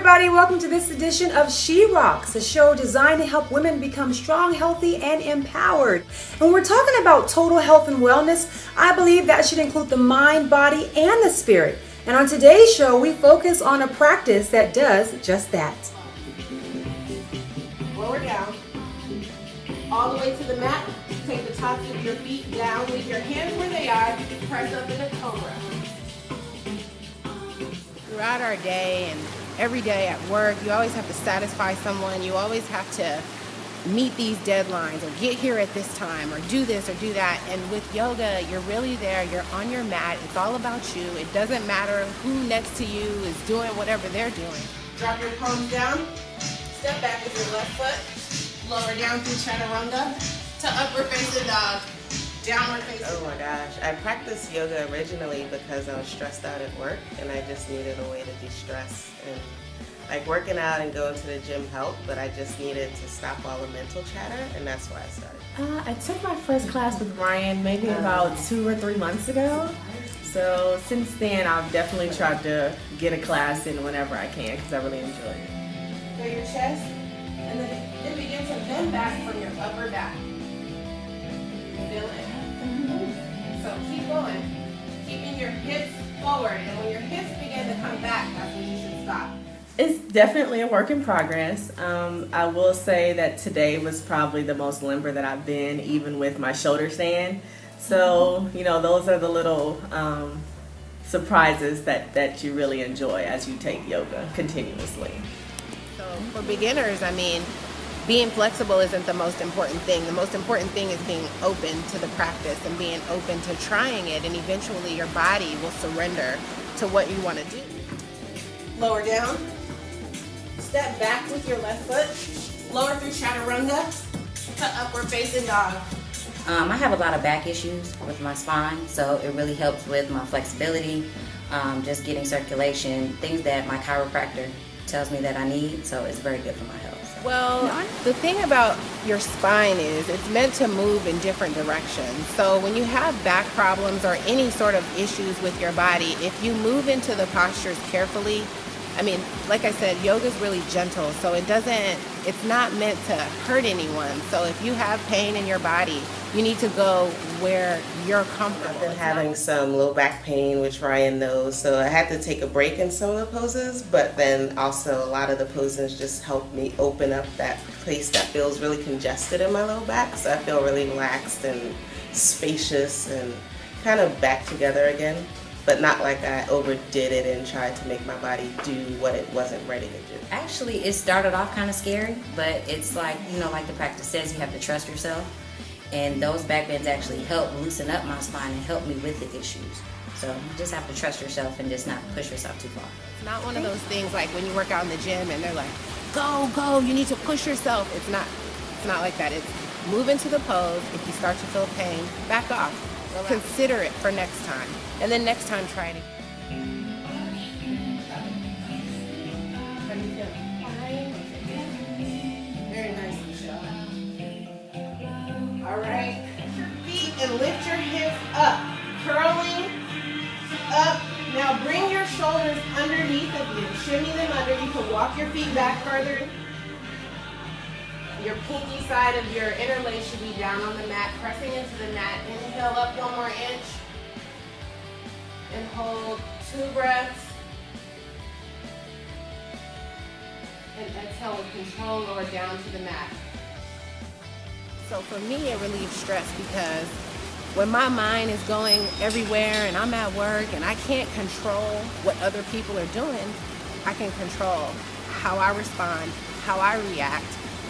everybody, welcome to this edition of She Rocks, a show designed to help women become strong, healthy, and empowered. And we're talking about total health and wellness. I believe that should include the mind, body, and the spirit. And on today's show, we focus on a practice that does just that. Lower down, all the way to the mat. Take the tops of your feet down, leave your hands where they are, press up in a cobra. Throughout our day and every day at work, you always have to satisfy someone. You always have to meet these deadlines or get here at this time or do this or do that. And with yoga, you're really there. You're on your mat. It's all about you. It doesn't matter who next to you is doing whatever they're doing. Drop your palms down. Step back with your left foot. Lower down through chaturanga to upper facing dog. Downward facing. Oh my gosh. I practiced yoga originally because I was stressed out at work and I just needed a way to de-stress. And like working out and going to the gym helped, but I just needed to stop all the mental chatter, and that's why I started. I took my first class with Ryan maybe about 2 or 3 months ago. So since then, I've definitely tried to get a class in whenever I can because I really enjoy it. Feel your chest, and then begin to bend back from your upper back. Feel it. So keep going, keeping your hips forward, and when your hips begin to come back, that's when you should stop. It's definitely a work in progress. I will say that today was probably the most limber that I've been, even with my shoulder stand. So, those are the little surprises that you really enjoy as you take yoga continuously. So for beginners, being flexible isn't the most important thing. The most important thing is being open to the practice and being open to trying it, and eventually your body will surrender to what you want to do. Lower down. Step back with your left foot. Lower through chaturanga to upward facing dog. I have a lot of back issues with my spine, so it really helps with my flexibility, just getting circulation, things that my chiropractor tells me that I need, so it's very good for my health. Well, the thing about your spine is it's meant to move in different directions. So when you have back problems or any sort of issues with your body, if you move into the postures carefully, like I said, yoga is really gentle, so it's not meant to hurt anyone. So if you have pain in your body, you need to go where you're comfortable. I've been having some low back pain, which Ryan knows, so I had to take a break in some of the poses, but then also a lot of the poses just help me open up that place that feels really congested in my low back, so I feel really relaxed and spacious and kind of back together again. But not like I overdid it and tried to make my body do what it wasn't ready to do. Actually, it started off kind of scary, but it's like, like the practice says, you have to trust yourself. And those back bends actually help loosen up my spine and help me with the issues. So you just have to trust yourself and just not push yourself too far. It's not one of those things like when you work out in the gym and they're like, go, you need to push yourself. It's not like that. It's move into the pose. If you start to feel pain, back off. Consider it for next time. And then next time, try it again. Very nice, Michelle. All right. Feet and lift your hips up. Curling up. Now bring your shoulders underneath of you. Shimmy them under. You can walk your feet back further. Your pinky side of your inner leg should be down on the mat, pressing into the mat. Inhale up 1 more inch. And hold 2 breaths. And exhale with control, lower down to the mat. So for me, it relieves stress because when my mind is going everywhere and I'm at work and I can't control what other people are doing, I can control how I respond, how I react.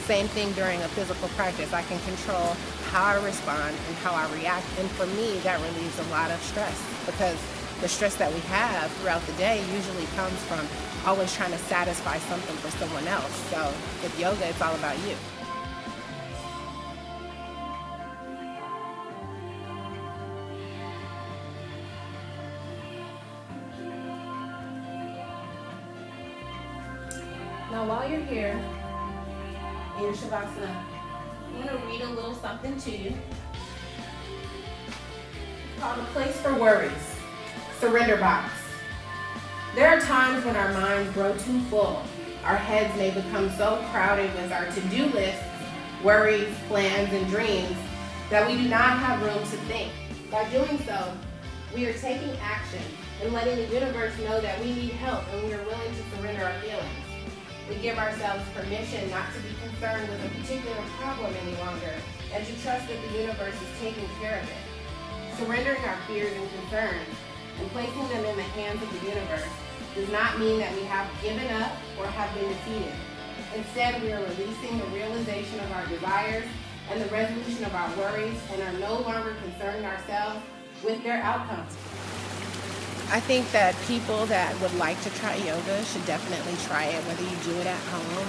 Same thing during a physical practice. I can control how I respond and how I react. And for me, that relieves a lot of stress because the stress that we have throughout the day usually comes from always trying to satisfy something for someone else. So with yoga, it's all about you. Now while you're here, in Shavasana, I'm going to read a little something to you. It's called A Place for Worries, Surrender Box. There are times when our minds grow too full our heads may become so crowded with our to-do lists, worries, plans, and dreams that we do not have room to think. By doing so, we are taking action and letting the universe know that we need help and we are willing to surrender our feelings. We give ourselves permission not to be concerned with a particular problem any longer and to trust that the universe is taking care of it. Surrendering our fears and concerns and placing them in the hands of the universe does not mean that we have given up or have been defeated. Instead, we are releasing the realization of our desires and the resolution of our worries and are no longer concerning ourselves with their outcomes. I think that people that would like to try yoga should definitely try it, whether you do it at home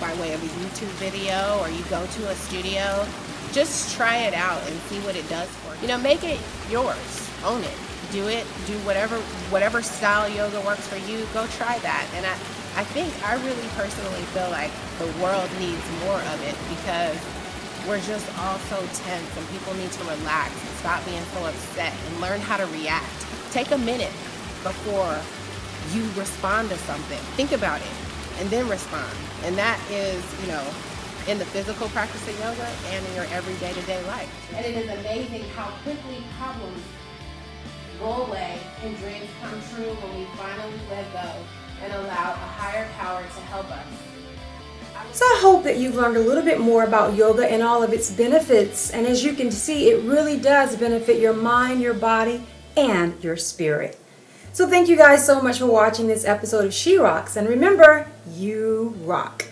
by way of a YouTube video or you go to a studio. Just try it out and see what it does for you. You know, make it yours. Own it. Do it. Do whatever style yoga works for you. Go try that. And I really personally feel like the world needs more of it because we're just all so tense and people need to relax and stop being so upset and learn how to react. Take a minute before you respond to something. Think about it and then respond. And that is, you know, in the physical practice of yoga and in your everyday to-day life. And it is amazing how quickly problems go away and dreams come true when we finally let go and allow a higher power to help us. So I hope that you've learned a little bit more about yoga and all of its benefits. And as you can see, it really does benefit your mind, your body, and your spirit. So thank you guys so much for watching this episode of She Rocks. And remember, you rock.